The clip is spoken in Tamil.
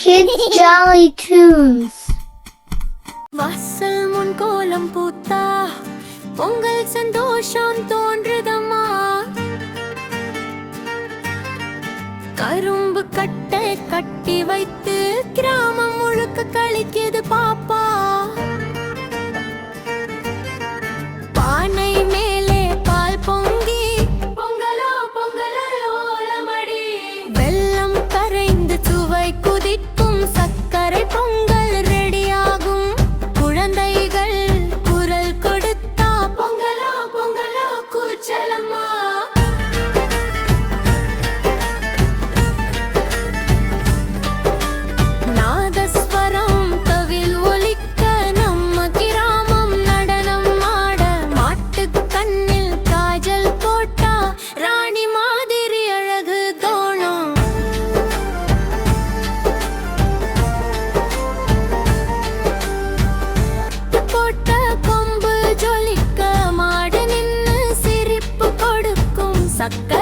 Kids Jolly Tunes. வாசல் முன் கோலம் பூத்தா பொங்கல் சந்தோஷம் தோன்றுதம்மா. கரும்பு கட்டை கட்டி வைத்து கிராமம் முழுக்க கழிக்குது பாப்பா. பானை மேலே பால் பொங்கி பொங்கலோ பொங்கலோ ஓலமடி. வெல்லம் கரைந்து சுவை குதிக்கும் சர்க்கரை பொங்கல் ரெடியாகும். குழந்தைகள் குரல் கொடுத்தா பொங்கலோ பொங்கலோ கூச்சலம்மா. நாதஸ்வரம் தவில் ஒலிக்க நம்ம கிராமம் நடனம் ஆட. மாட்டுக் கண்ணில் காஜல் போட்டா ராணி மாதிரி அழகு தோணும். போட்ட கொம்பு ஜொலிக்க மாடு நின்னு சிரிப்பு கொடுக்கும். சக்கரை